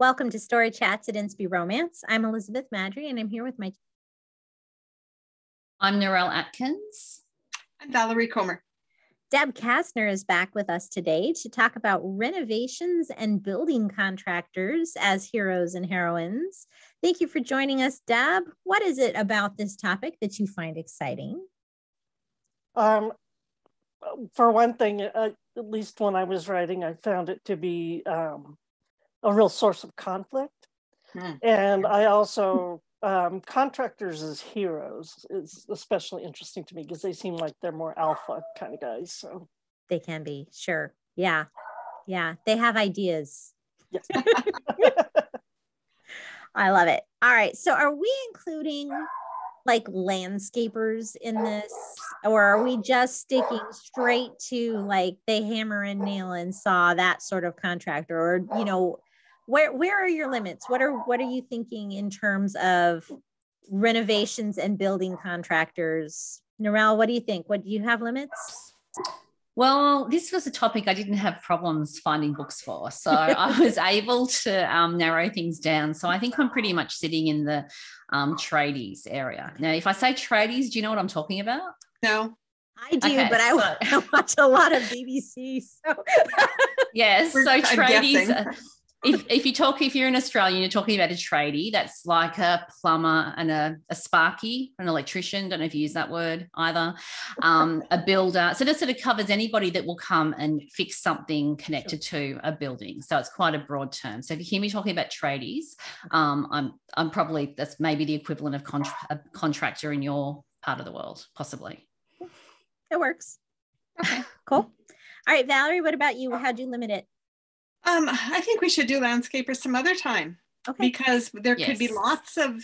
Welcome to Story Chats at Inspy Romance. I'm Elizabeth Maddrey, and I'm here with my... I'm Narelle Atkins. I'm Valerie Comer. Deb Kastner is back with us today to talk about renovations and building contractors as heroes and heroines. Thank you for joining us, Deb. What is it about this topic that you find exciting? For one thing, at least when I was writing, I found it to be a real source of conflict. And I also, contractors as heroes is especially interesting to me because they seem like they're more alpha kind of guys. So they can be, sure. Yeah. Yeah. They have ideas. Yes. I love it. All right. So are we including like landscapers in this, or are we just sticking straight to like they hammer and nail and saw, that sort of contractor? Or, you know, where are your limits? What are you thinking in terms of renovations and building contractors? Narelle, what do you think? What do you have limits? Well, this was a topic I didn't have problems finding books for. So I was able to narrow things down. So I think I'm pretty much sitting in the tradies area. Now, if I say tradies, do you know what I'm talking about? No. I do, okay, but I watch a lot of BBC. So. Yes, so tradies... If you're in Australia and you're talking about a tradie, that's like a plumber and a sparky, an electrician, don't know if you use that word either, a builder. So that sort of covers anybody that will come and fix something connected to a building. So it's quite a broad term. So if you hear me talking about tradies, I'm probably, that's maybe the equivalent of a contractor in your part of the world, possibly. It works. Okay, cool. All right, Valerie, what about you? How'd you limit it? I think we should do landscapers some other time, because there could be lots of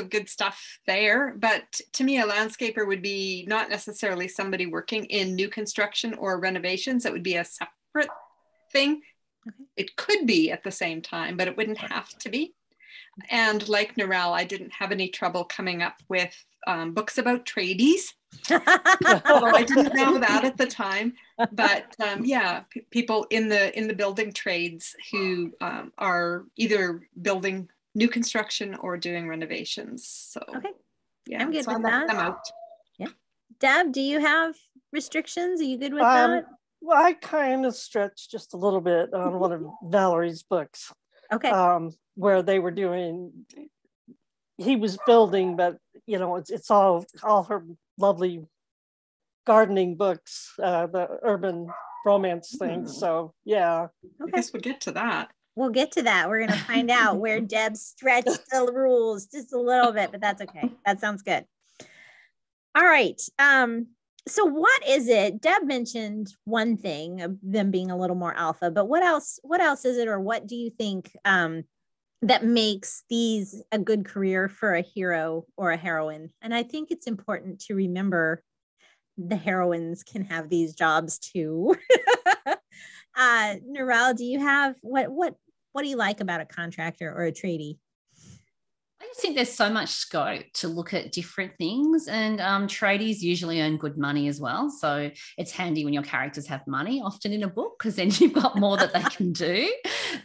good stuff there. But to me, a landscaper would be not necessarily somebody working in new construction or renovations. It would be a separate thing. Okay. It could be at the same time, but it wouldn't have to be. And like Narelle, I didn't have any trouble coming up with books about tradies. Although I didn't know that at the time, but yeah, people in the building trades who are either building new construction or doing renovations. So yeah, I'm good so with that. I'm out. Yeah, Deb, do you have restrictions? Are you good with that? Well, I kind of stretched just a little bit on one of Valerie's books. Okay. Where they were doing, he was building, but you know, it's all her lovely gardening books, the urban romance things. So yeah. I guess we'll get to that. We'll get to that. We're going to find out where Deb stretched the rules just a little bit, but that's okay. That sounds good. All right. So what is it? Deb mentioned one thing of them being a little more alpha, but what else is it? Or what do you think that makes these a good career for a hero or a heroine? And I think it's important to remember the heroines can have these jobs too. Narelle, do you have, what do you like about a contractor or a tradie? I just think there's so much scope to look at different things, and tradies usually earn good money as well. So it's handy when your characters have money often in a book, because then you've got more that they can do.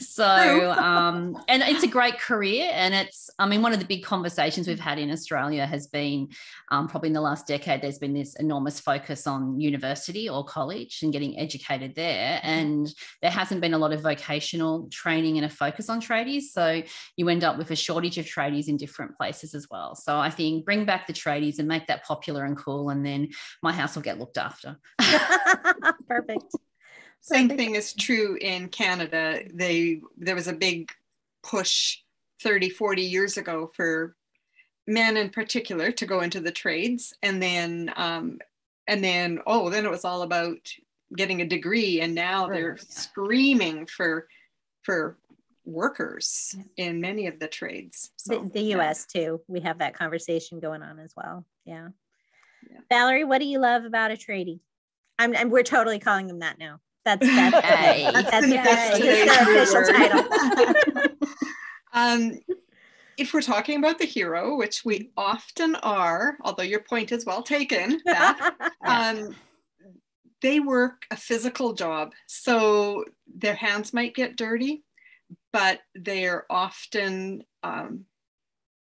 So, and it's a great career. And it's, I mean, one of the big conversations we've had in Australia has been probably in the last decade, there's been this enormous focus on university or college and getting educated there. And there hasn't been a lot of vocational training and a focus on tradies. So you end up with a shortage of tradies in different places as well. So I think bring back the tradies and make that popular and cool, and then my house will get looked after. Perfect. Same thing is true in Canada. There was a big push 30, 40 years ago for men in particular to go into the trades, and then then it was all about getting a degree, and now they're screaming for workers in many of the trades. So, the US too. We have that conversation going on as well. Yeah. Valerie, what do you love about a tradie? We're totally calling them that now. That's their official title. If we're talking about the hero, which we often are, although your point is well taken, that they work a physical job, so their hands might get dirty. but they're often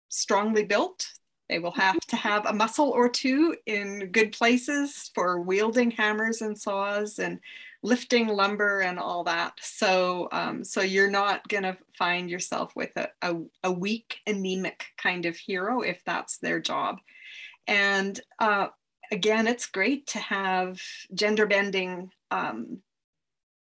strongly built. They will have to have a muscle or two in good places for wielding hammers and saws and lifting lumber and all that. So you're not going to find yourself with a weak, anemic kind of hero if that's their job. And again, it's great to have gender bending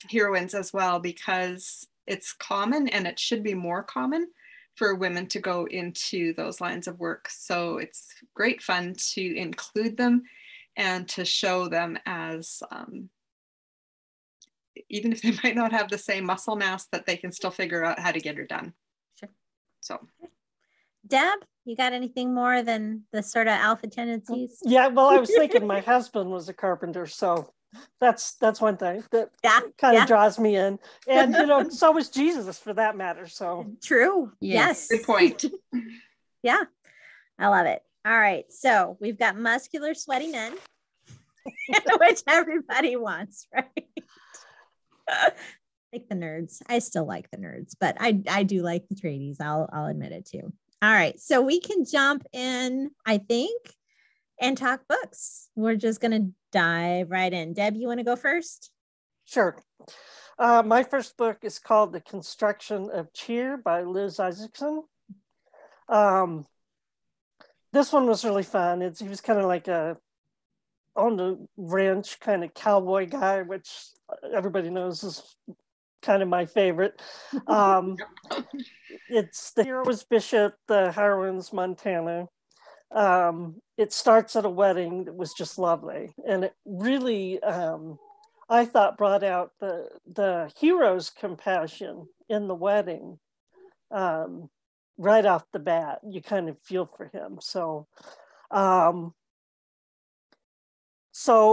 heroines as well, because it's common, and it should be more common for women to go into those lines of work. So it's great fun to include them and to show them as, even if they might not have the same muscle mass, that they can still figure out how to get her done. Sure. So, Deb, you got anything more than the sort of alpha tendencies? Yeah, well, I was thinking my husband was a carpenter, so that's one thing that kind of draws me in. And you know, so was Jesus, for that matter. So true. Yes. Good point. Yeah, I love it. All right, so we've got muscular, sweaty men, which everybody wants, right? Like the nerds. I still like the nerds, but I do like the tradies. I'll admit it too. All right, so we can jump in, I think, and talk books. We're just going to dive right in. Deb, you want to go first? Sure. My first book is called The Construction of Cheer by Liz Isaacson. This one was really fun. He was kind of like on the ranch kind of cowboy guy, which everybody knows is kind of my favorite. It's the hero is Bishop, the heroine's Montana. It starts at a wedding that was just lovely, and it really I thought brought out the hero's compassion in the wedding right off the bat. You kind of feel for him. So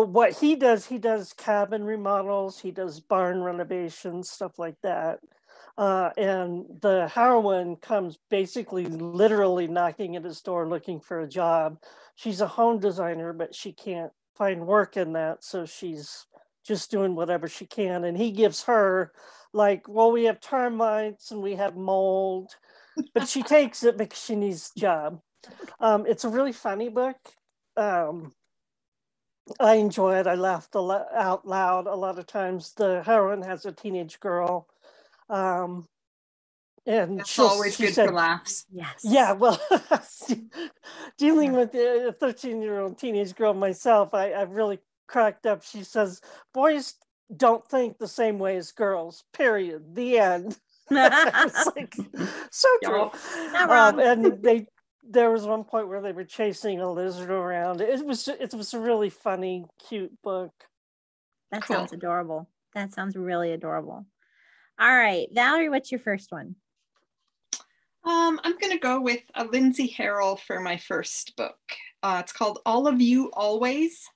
what he does cabin remodels, he does barn renovations, stuff like that. And the heroine comes basically literally knocking at his door looking for a job. She's a home designer, but she can't find work in that. So she's just doing whatever she can. And he gives her like, well, we have termites and we have mold, but she takes it because she needs a job. It's a really funny book. I enjoy it. I laughed out loud a lot of times. The heroine has a teenage girl. And that's always good for laughs. Yes. Yeah, well, dealing with a 13-year-old teenage girl myself, I really cracked up. She says, boys don't think the same way as girls, period. The end. It's like, so true. And there was one point where they were chasing a lizard around. It was a really funny, cute book. That sounds adorable. That sounds really adorable. All right, Valerie, what's your first one? I'm going to go with Lindsay Harrell for my first book. It's called All of You Always.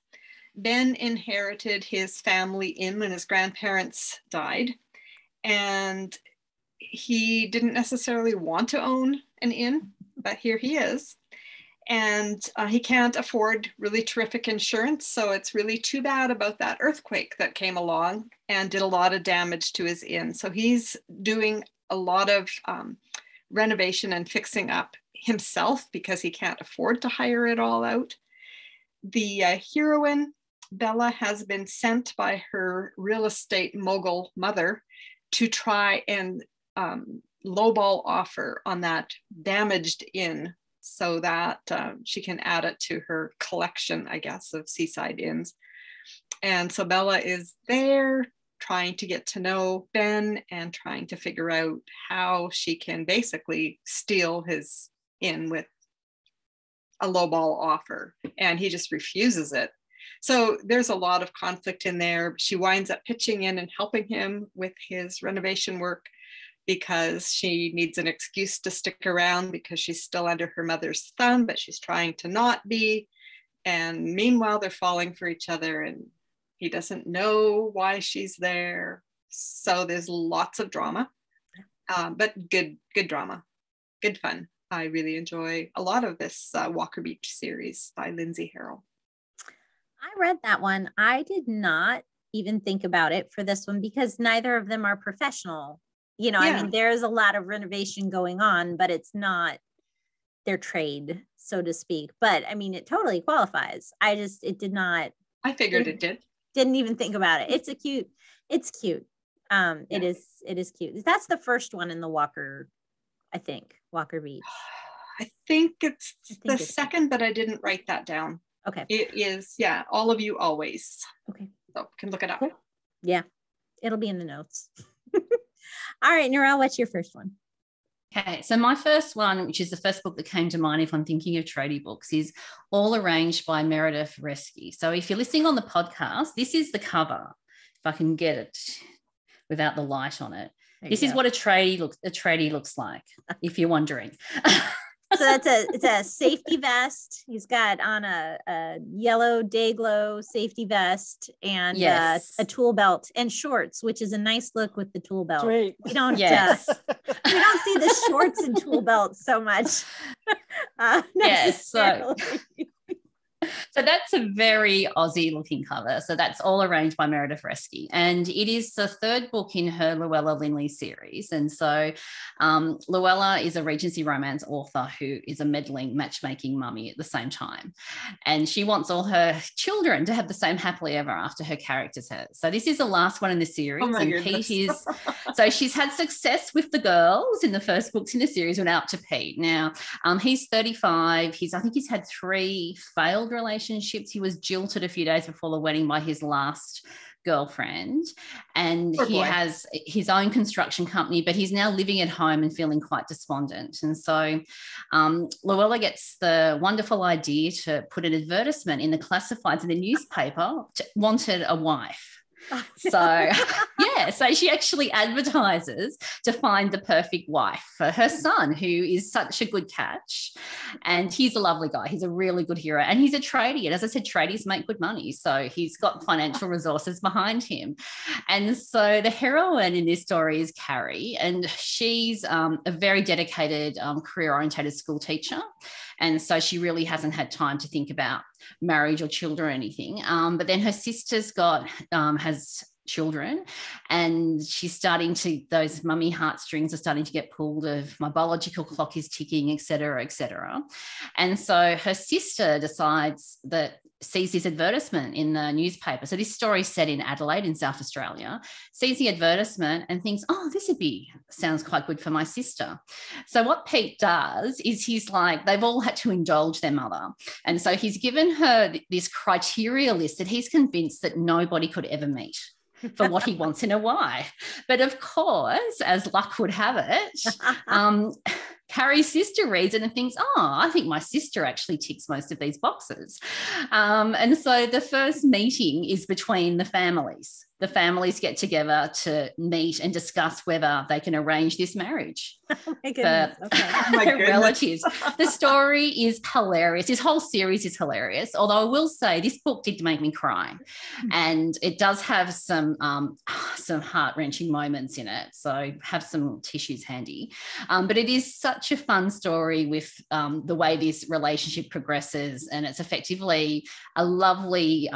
Ben inherited his family inn when his grandparents died, and he didn't necessarily want to own an inn, but here he is. And he can't afford really terrific insurance, so it's really too bad about that earthquake that came along and did a lot of damage to his inn. So he's doing a lot of renovation and fixing up himself because he can't afford to hire it all out. The heroine, Bella, has been sent by her real estate mogul mother to try and lowball offer on that damaged inn so that she can add it to her collection, I guess, of seaside inns. And so Bella is there trying to get to know Ben and trying to figure out how she can basically steal his inn with a lowball offer. And he just refuses it. So there's a lot of conflict in there. She winds up pitching in and helping him with his renovation work because she needs an excuse to stick around because she's still under her mother's thumb, but she's trying to not be. And meanwhile, they're falling for each other and he doesn't know why she's there. So there's lots of drama, but good drama, good fun. I really enjoy a lot of this Walker Beach series by Lindsay Harrell. I read that one. I did not even think about it for this one because neither of them are professional You know, I mean, there's a lot of renovation going on, but it's not their trade, so to speak. But I mean, it totally qualifies. It did not. I figured it did. Didn't even think about it. It's cute. It is cute. That's the first one in the Walker, I think, Walker Beach. I think it's the second, but I didn't write that down. Okay. It is, All of You Always. Okay. So can look it up. Cool. Yeah, it'll be in the notes. All right, Narelle, what's your first one? Okay, so my first one, which is the first book that came to mind if I'm thinking of tradie books, is All Arranged by Meredith Resce. So if you're listening on the podcast, this is the cover, if I can get it without the light on it. This is what a tradie looks like, if you're wondering. So it's a safety vest. He's got on a yellow day glow safety vest and a tool belt and shorts, which is a nice look with the tool belt. Great. We don't see the shorts and tool belts so much. So that's a very Aussie looking cover. So that's All Arranged by Meredith Resce. And it is the third book in her Luella Linley series. And so Luella is a Regency romance author who is a meddling matchmaking mummy at the same time. And she wants all her children to have the same happily ever after her characters has. So this is the last one in the series. Pete is, so she's had success with the girls in the first books in the series without to Pete. Now, he's 35. I think he's had 3 failed relationships. He was jilted a few days before the wedding by his last girlfriend, and has his own construction company, but he's now living at home and feeling quite despondent. And so Luella gets the wonderful idea to put an advertisement in the classifieds in the newspaper, wanted a wife. So so she actually advertises to find the perfect wife for her son, who is such a good catch, and he's a lovely guy. He's a really good hero, and he's a tradie, and as I said, tradies make good money, so he's got financial resources behind him. And so the heroine in this story is Carrie, and she's a very dedicated career-oriented school teacher, and so she really hasn't had time to think about marriage or children or anything. But then her sister's has children, and she's starting to, those mummy heartstrings are starting to get pulled of my biological clock is ticking, et cetera, et cetera. And so her sister sees this advertisement in the newspaper. So this story is set in Adelaide in South Australia, sees the advertisement and thinks, oh, sounds quite good for my sister. So what Pete does is he's like, they've all had to indulge their mother. And so he's given her this criteria list that he's convinced that nobody could ever meet for what he wants in a wife. But of course, as luck would have it, Carrie's sister reads it and thinks, oh, I think my sister actually ticks most of these boxes. And so the first meeting is between the families. The families get together to meet and discuss whether they can arrange this marriage. Oh my goodness. Relatives. The story is hilarious. This whole series is hilarious. Although I will say this book did make me cry, and it does have some heart-wrenching moments in it. So have some tissues handy. But it is such a fun story with the way this relationship progresses, and it's effectively a lovely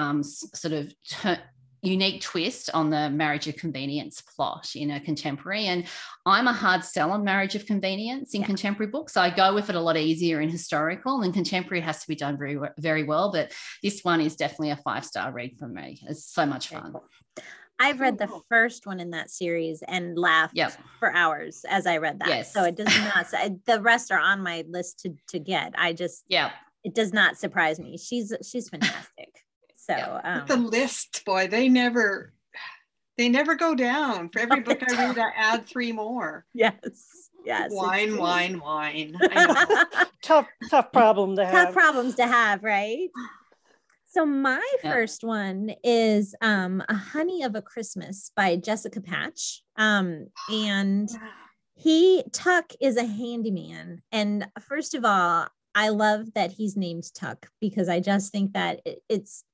unique twist on the marriage of convenience plot in a contemporary. And I'm a hard sell on marriage of convenience in contemporary books. So I go with it a lot easier in historical, and contemporary has to be done very, very well. But this one is definitely a 5-star read for me. It's so much fun. I've read the first one in that series and laughed for hours as I read that. Yes. So it does not, the rest are on my list to get. It does not surprise me. She's fantastic. So the list, boy, they never go down. For every book I read, I add 3 more. Yes. Wine. I know. Tough problem to have. Tough problems to have, right? So my first one is A Honey of a Christmas by Jessica Patch. And Tuck is a handyman. And first of all, I love that he's named Tuck, because I just think that it's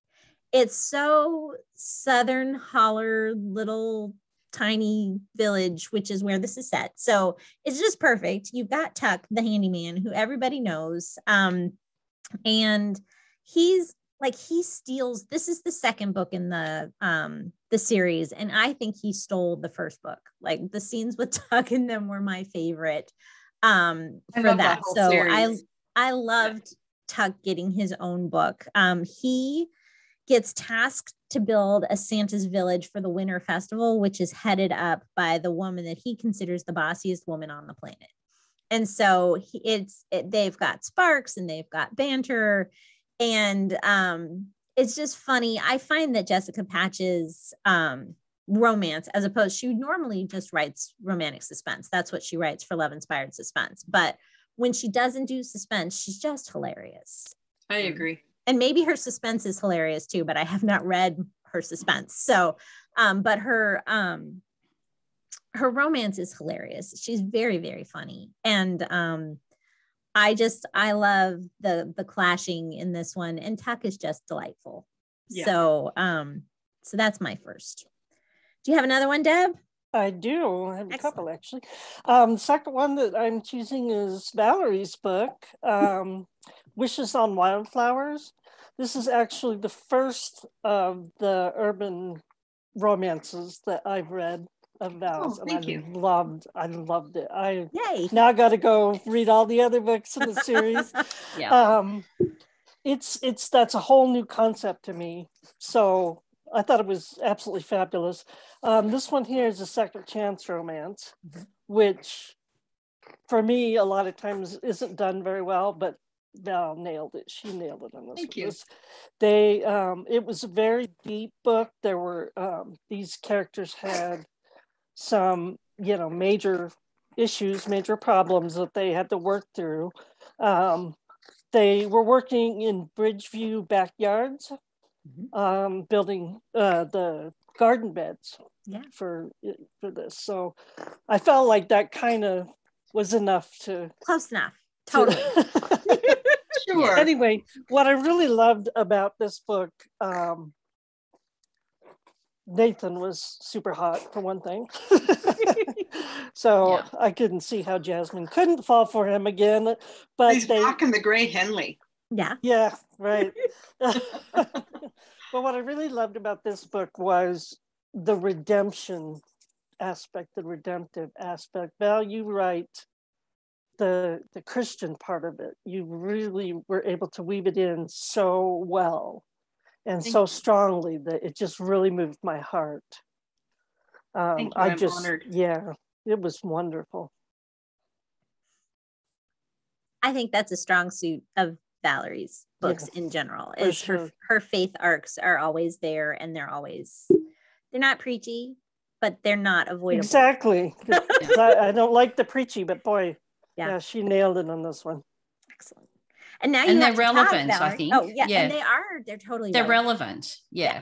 so southern holler little tiny village, which is where this is set. So it's just perfect. You've got Tuck, the handyman, who everybody knows. And he's like he steals, this is the second book in the series, and I think he stole the first book. Like the scenes with Tuck and them were my favorite for that. So series. I loved Tuck getting his own book. He gets tasked to build a Santa's village for the Winter Festival, which is headed up by the woman that he considers the bossiest woman on the planet. And so they've got sparks and they've got banter, and it's just funny. I find that Jessica Patch's romance, as opposed, she normally just writes romantic suspense. That's what she writes for Love Inspired Suspense. But when she doesn't do suspense, she's just hilarious. I agree. And maybe her suspense is hilarious too, but I have not read her suspense. So, but her romance is hilarious. She's very, very funny. And I love the clashing in this one, and Tuck is just delightful. Yeah. So that's my first. Do you have another one, Deb? I do. I have a couple, actually. Second one that I'm choosing is Valerie's book, Wishes on Wildflowers. This is actually the first of the urban romances that I've read of Val's, and I loved it. Yay. Now got to go read all the other books in the series. Yeah. That's a whole new concept to me. So I thought it was absolutely fabulous. This one here is a second chance romance, which for me a lot of times isn't done very well, but Val nailed it. She nailed it on this. Thank you. It was a very deep book. There were these characters had some, major issues, major problems that they had to work through. They were working in Bridgeview backyards, building the garden beds for this. So I felt like that kind of was enough to... Close enough. Totally. Sure. Anyway, what I really loved about this book, Nathan was super hot for one thing. So I couldn't see how Jasmine couldn't fall for him again. But he's rocking the gray Henley. Yeah. Yeah, right. But what I really loved about this book was the redemption aspect, the redemptive aspect. Val, you write the Christian part of it. You really were able to weave it in so well and so strongly that it just really moved my heart. I'm honored. Yeah, it was wonderful. I think that's a strong suit of Valerie's books in general. Is her faith arcs are always there, and they're not preachy, but they're not avoidable. Exactly. I don't like the preachy, but boy, yeah, she nailed it on this one. Excellent. And now they're relevant, I think. Oh, yeah. And they're totally relevant. Yeah.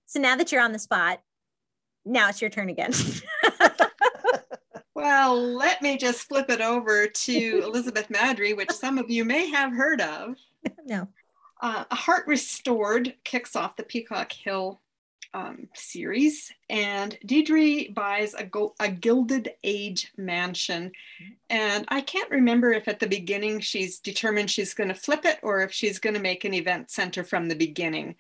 So now that you're on the spot, now it's your turn again. Well, let me just flip it over to Elizabeth Maddrey, which some of you may have heard of. No. A Heart Restored kicks off the Peacock Hill series, and Deidre buys a Gilded Age mansion, and I can't remember if at the beginning she's determined she's going to flip it or if she's going to make an event center from the beginning,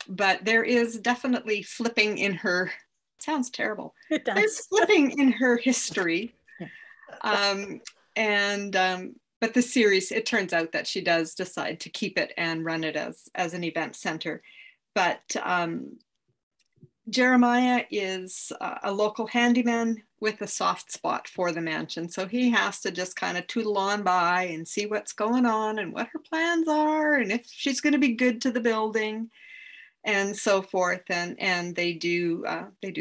but there is definitely flipping in her, sounds terrible, it does. There's flipping in her history. But the series, it turns out that she does decide to keep it and run it as an event center. But Jeremiah is a local handyman with a soft spot for the mansion. So he has to just kind of tootle on by and see what's going on and what her plans are and if she's going to be good to the building and so forth. And they do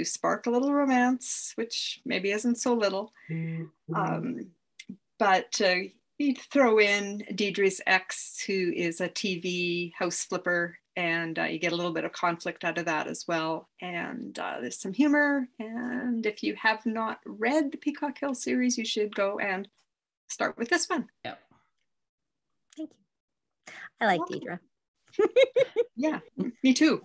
spark a little romance, which maybe isn't so little. But you throw in Deidre's ex, who is a TV house flipper, and you get a little bit of conflict out of that as well. And there's some humor. And if you have not read the Peacock Hill series, you should go and start with this one. Yeah. Thank you. I like Deidre. Yeah, me too.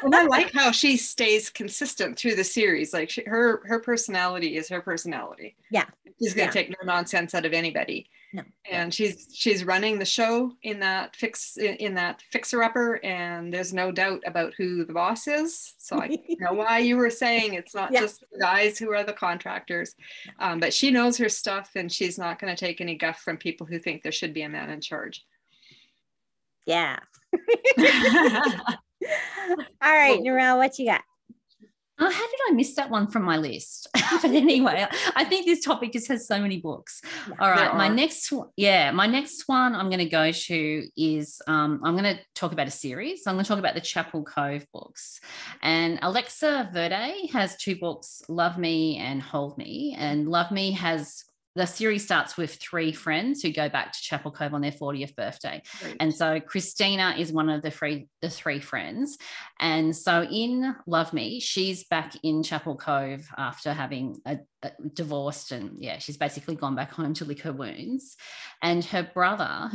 And I like how she stays consistent through the series. Like her personality is her personality. Yeah. She's going to take no nonsense out of anybody. No. And she's running the show in that fixer upper, and there's no doubt about who the boss is. So I know why you were saying it's not just the guys who are the contractors, but she knows her stuff, and she's not going to take any guff from people who think there should be a man in charge. Yeah. All right, Narelle, what you got? Oh, how did I miss that one from my list? But anyway, I think this topic just has so many books. Yeah, all right, my next one I'm going to go to is I'm going to talk about a series. I'm going to talk about the Chapel Cove books. And Alexa Verde has 2 books, Love Me and Hold Me. And Love Me has... The series starts with 3 friends who go back to Chapel Cove on their 40th birthday. Right. And so Christina is one of the 3 friends. And so in Love Me, she's back in Chapel Cove after having divorced, and she's basically gone back home to lick her wounds. And her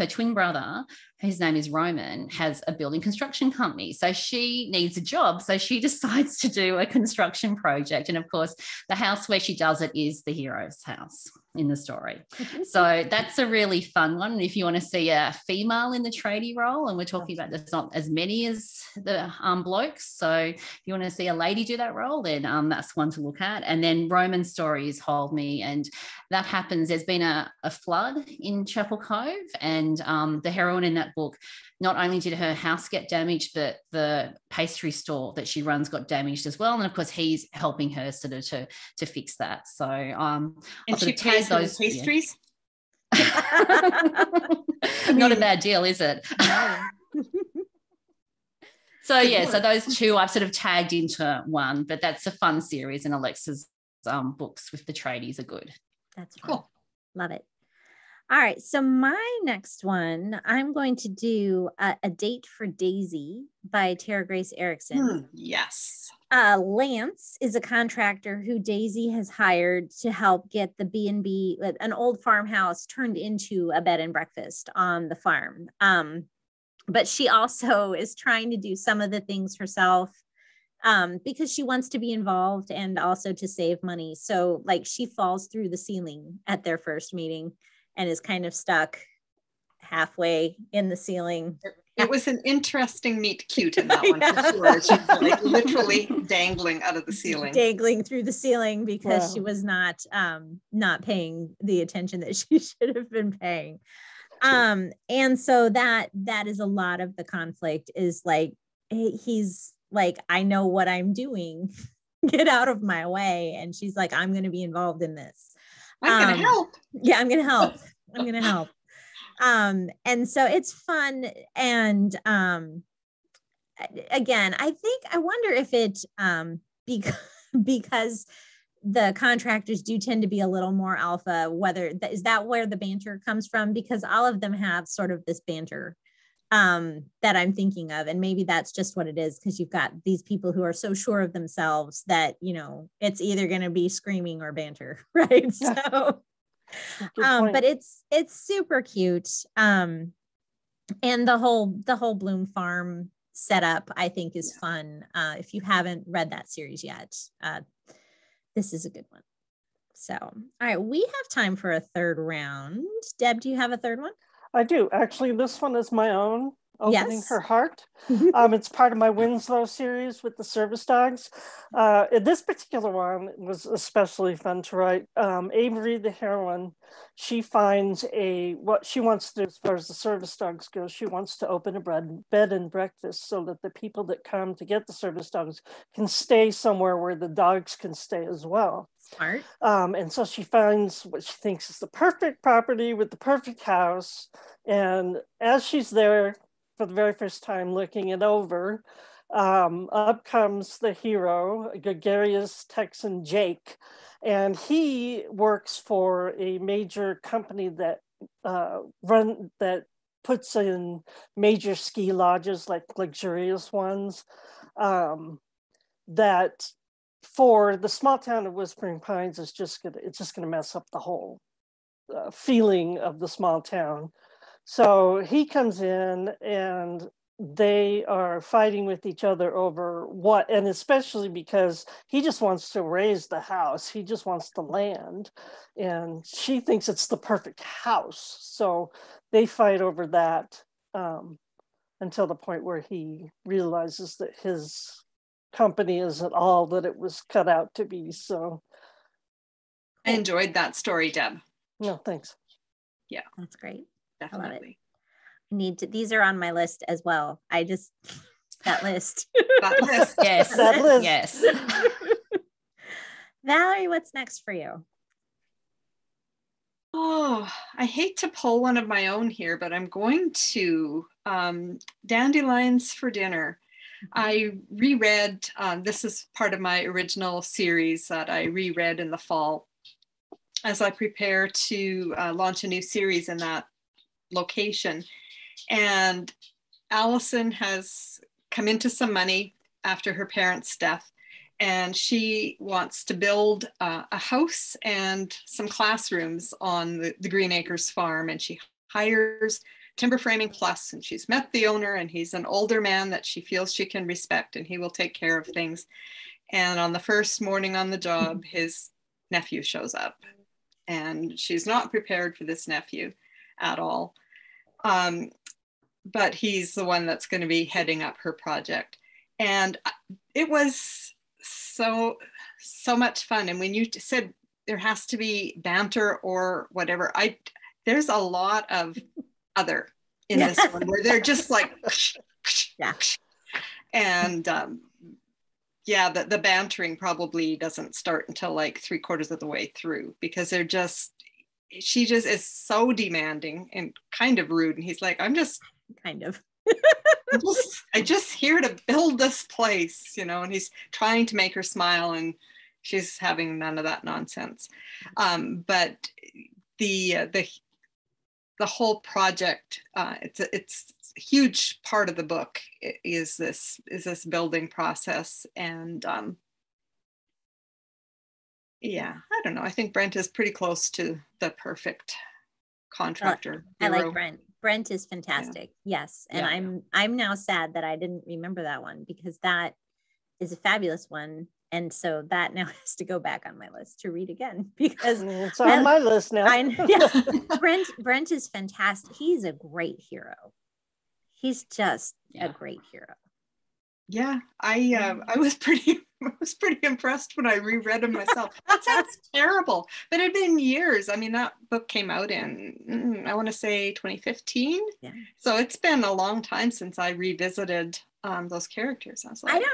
twin brother, his name is Roman, has a building construction company. So she needs a job. So she decides to do a construction project. And of course, the house where she does it is the hero's house in the story. So that's a really fun one. If you want to see a female in the tradie role, and we're talking about there's not as many as the blokes. So if you want to see a lady do that role, then that's one to look at. And then Roman's story is Hold Me. And that happens, there's been a flood in Chapel Cove, and the heroine in that book, not only did her house get damaged, but the pastry store that she runs got damaged as well. And of course, he's helping her sort of to fix that. So and she pays those pastries. Not a bad deal, is it? So so those 2 I've sort of tagged into one, but that's a fun series, and Alexa's books with the tradies are good. That's fun. Cool. Love it. All right, so my next one, I'm going to do A Date for Daisy by Tara Grace Erickson. Yes. Lance is a contractor who Daisy has hired to help get the B&B, an old farmhouse, turned into a bed and breakfast on the farm. But she also is trying to do some of the things herself because she wants to be involved and also to save money. So like she falls through the ceiling at their first meeting and is kind of stuck halfway in the ceiling. It was an interesting meet cute in that one for sure. She's like literally dangling out of the ceiling. Dangling through the ceiling because she was not paying the attention that she should have been paying. And so that is a lot of the conflict, is like he's like, I know what I'm doing. Get out of my way. And she's like, I'm going to be involved in this. I'm going to help. Yeah, I'm going to help. I'm going to help. And so it's fun. And again, I wonder if it, because the contractors do tend to be a little more alpha, is that where the banter comes from? Because all of them have sort of this banter that I'm thinking of. And maybe that's just what it is, because you've got these people who are so sure of themselves that, it's either going to be screaming or banter, right? Yeah. So, but it's super cute. And the whole Bloom Farm setup, I think, is fun. If you haven't read that series yet, this is a good one. So, all right, we have time for a third round. Deb, do you have a third one? I do. Actually, this one is my own, Opening Her Heart. It's part of my Winslow series with the service dogs. This particular one was especially fun to write. Avery, the heroine, she finds what she wants to do as far as the service dogs go. She wants to open a bed and breakfast so that the people that come to get the service dogs can stay somewhere where the dogs can stay as well. Smart. And so she finds what she thinks is the perfect property with the perfect house. And as she's there for the very first time looking it over, up comes the hero, gregarious Texan Jake. And he works for a major company that puts in major ski lodges, like luxurious ones, that for the small town of Whispering Pines it's just gonna mess up the whole feeling of the small town. So he comes in and they are fighting with each other over what, and especially because he just wants to raise the house. He just wants the land, and she thinks it's the perfect house. So they fight over that until the point where he realizes that his company isn't all that it was cut out to be. So I enjoyed that story, Deb. No, thanks. Yeah, that's great. Definitely. These are on my list as well. That list. That list. Yes. That list. Yes. Valerie, what's next for you? Oh, I hate to pull one of my own here, but I'm going to Dandelions for Dinner. I reread, this is part of my original series that I reread in the fall as I prepare to launch a new series in that location. And Allison has come into some money after her parents' death, and she wants to build a house and some classrooms on the Green Acres farm. And she hires Timber Framing Plus, and she's met the owner, and he's an older man that she feels she can respect, and he will take care of things. And on the first morning on the job, his nephew shows up, and she's not prepared for this nephew at all. But he's the one that's going to be heading up her project. And it was so much fun. And when you said there has to be banter or whatever, there's a lot of other in this one where they're just like, yeah. And the bantering probably doesn't start until like 3/4 of the way through, because she just is so demanding and kind of rude. And he's like, I'm just here to build this place, and he's trying to make her smile, and she's having none of that nonsense. But the whole project, it's a huge part of the book is this building process. And I don't know. I think Brent is pretty close to the perfect contractor. I like Brent. Brent is fantastic. Yeah. Yes. And I'm now sad that I didn't remember that one, because that is a fabulous one. And so that now has to go back on my list to read again, because it's on my list now. Brent is fantastic. He's a great hero. He's just a great hero. Yeah, I was pretty impressed when I reread him myself. That sounds terrible, but it had been years. I mean, that book came out in I want to say 2015. Yeah. So it's been a long time since I revisited those characters. I was like,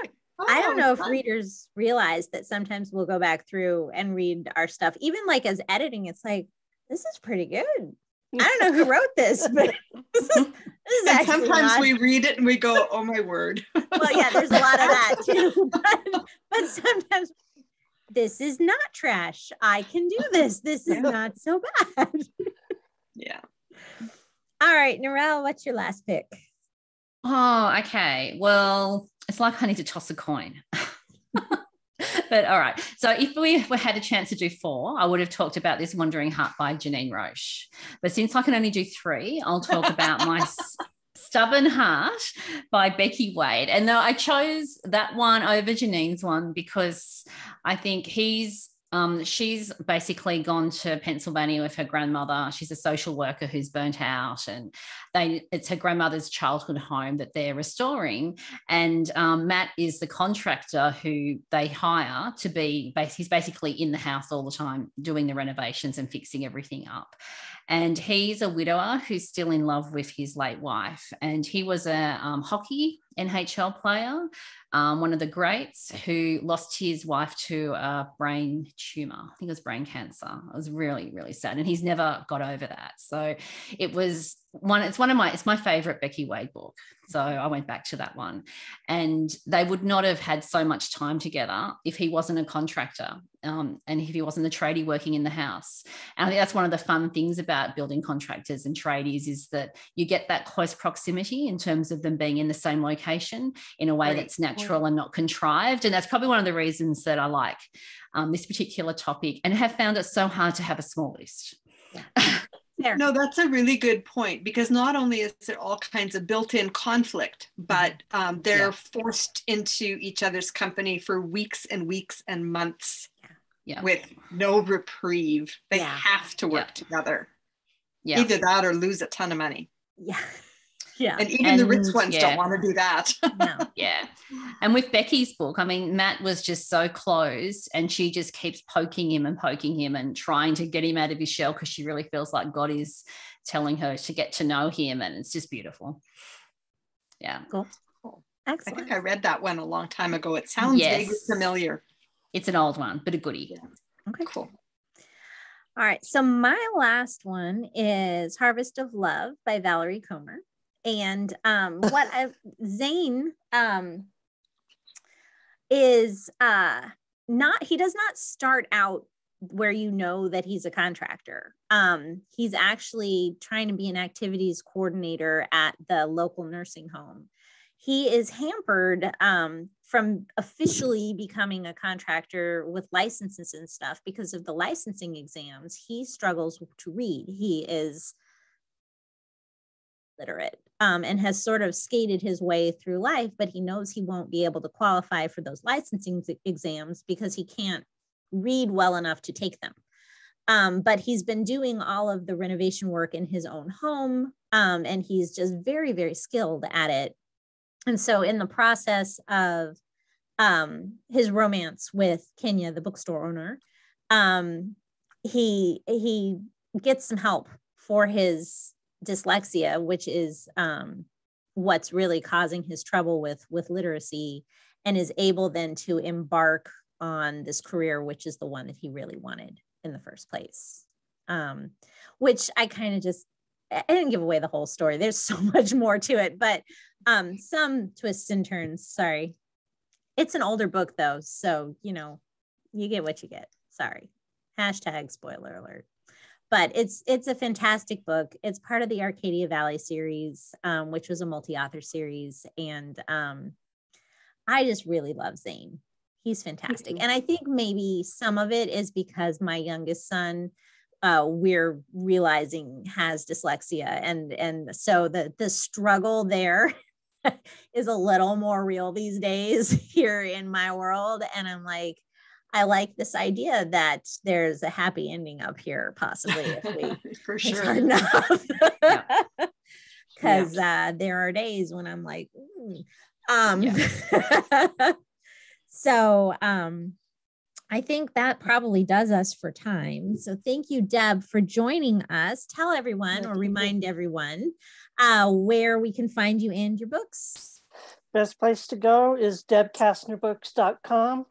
I don't know if readers realize that sometimes we'll go back through and read our stuff, even like as editing. It's like, this is pretty good. I don't know who wrote this, but this is and sometimes we read it and we go, oh my word. Well, yeah, there's a lot of that too. But sometimes this is not trash. I can do this. This is not so bad. Yeah. All right, Narelle, what's your last pick? Oh, okay. Well, it's like I need to toss a coin. But all right. So if we had a chance to do 4, I would have talked about this Wandering Heart by Janine Roche. But since I can only do 3, I'll talk about my Stubborn Heart by Becky Wade. And I chose that one over Janine's one because I think she's basically gone to Pennsylvania with her grandmother. She's a social worker who's burnt out, and it's her grandmother's childhood home that they're restoring. And Matt is the contractor who they hire to be, he's basically in the house all the time doing the renovations and fixing everything up. And he's a widower who's still in love with his late wife. And he was a hockey NHL player, one of the greats, who lost his wife to a brain tumor. I think it was brain cancer. It was really, really sad. And he's never got over that. So it's my favorite Becky Wade book. So I went back to that one. And they would not have had so much time together if he wasn't a contractor, and if he wasn't a tradie working in the house. And I think that's one of the fun things about building contractors and tradies, is that you get that close proximity in terms of them being in the same location in a way that's natural and not contrived. And that's probably one of the reasons that I like this particular topic and have found it so hard to have a small list. Yeah. There. No, that's a really good point, because not only is there all kinds of built-in conflict, but they're forced into each other's company for weeks and weeks and months with no reprieve. They have to work together. Yeah. Either that or lose a ton of money. Yeah. Yeah. And even the rich ones don't want to do that. No. Yeah. And with Becky's book, I mean, Matt was just so close, and she just keeps poking him and trying to get him out of his shell, because she really feels like God is telling her to get to know him, and it's just beautiful. Yeah. Cool. Excellent. I think I read that one a long time ago. It sounds vaguely familiar. It's an old one, but a goodie. Yeah. Okay. Cool. All right. So my last one is Harvest of Love by Valerie Comer. And Zane is he does not start out where you know that he's a contractor. He's actually trying to be an activities coordinator at the local nursing home. He is hampered from officially becoming a contractor with licenses and stuff because of the licensing exams. He struggles to read. He is literate and has sort of skated his way through life, but he knows he won't be able to qualify for those licensing exams because he can't read well enough to take them. But he's been doing all of the renovation work in his own home, and he's just very, very skilled at it. And so in the process of his romance with Kenya, the bookstore owner, he gets some help for his dyslexia, which is what's really causing his trouble with literacy, and is able then to embark on this career, which is the one that he really wanted in the first place. Which I didn't give away the whole story. There's so much more to it, but some twists and turns. Sorry. It's an older book though, so you get what you get. Sorry. # spoiler alert. But it's a fantastic book. It's part of the Arcadia Valley series, which was a multi-author series. And I just really love Zane. He's fantastic. And I think maybe some of it is because my youngest son, we're realizing has dyslexia. And so the struggle there is a little more real these days here in my world. And I'm like, I like this idea that there's a happy ending up here, possibly, if we for sure. hard enough. Because there are days when I'm like, So I think that probably does us for time. So thank you, Deb, for joining us. Tell everyone or remind everyone where we can find you and your books. Best place to go is debkastnerbooks.com.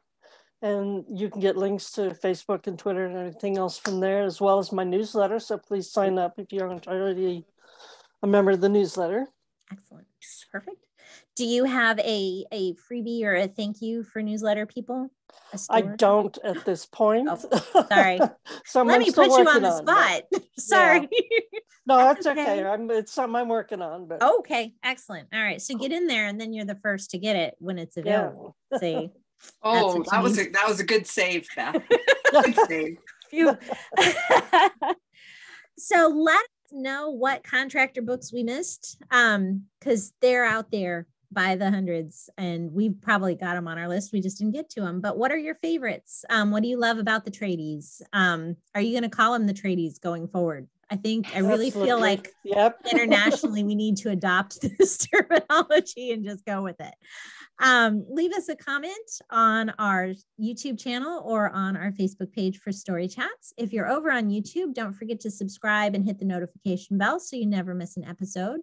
And you can get links to Facebook and Twitter and everything else from there, as well as my newsletter. So please sign up if you aren't already a member of the newsletter. Excellent. Perfect. Do you have a freebie or a thank you for newsletter people? I don't at this point. Oh, sorry. Let me put you on the spot. Sorry. Yeah. No, that's okay. It's something I'm working on. But okay. Excellent. All right. So get in there, and then you're the first to get it when it's available. Yeah. See. Oh, that was a good save, Beth. Good save. So let us know what contractor books we missed, because they're out there by the hundreds, and we've probably got them on our list. We just didn't get to them. But what are your favorites? What do you love about the tradies? Are you going to call them the tradies going forward? I really feel like internationally we need to adopt this terminology and just go with it. Leave us a comment on our YouTube channel or on our Facebook page for Story Chats. If you're over on YouTube, don't forget to subscribe and hit the notification bell so you never miss an episode.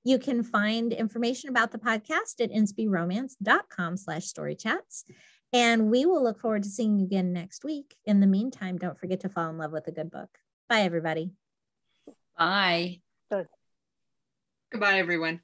You can find information about the podcast at inspyromance.com/storychats. And we will look forward to seeing you again next week. In the meantime, don't forget to fall in love with a good book. Bye, everybody. Bye. Goodbye, everyone.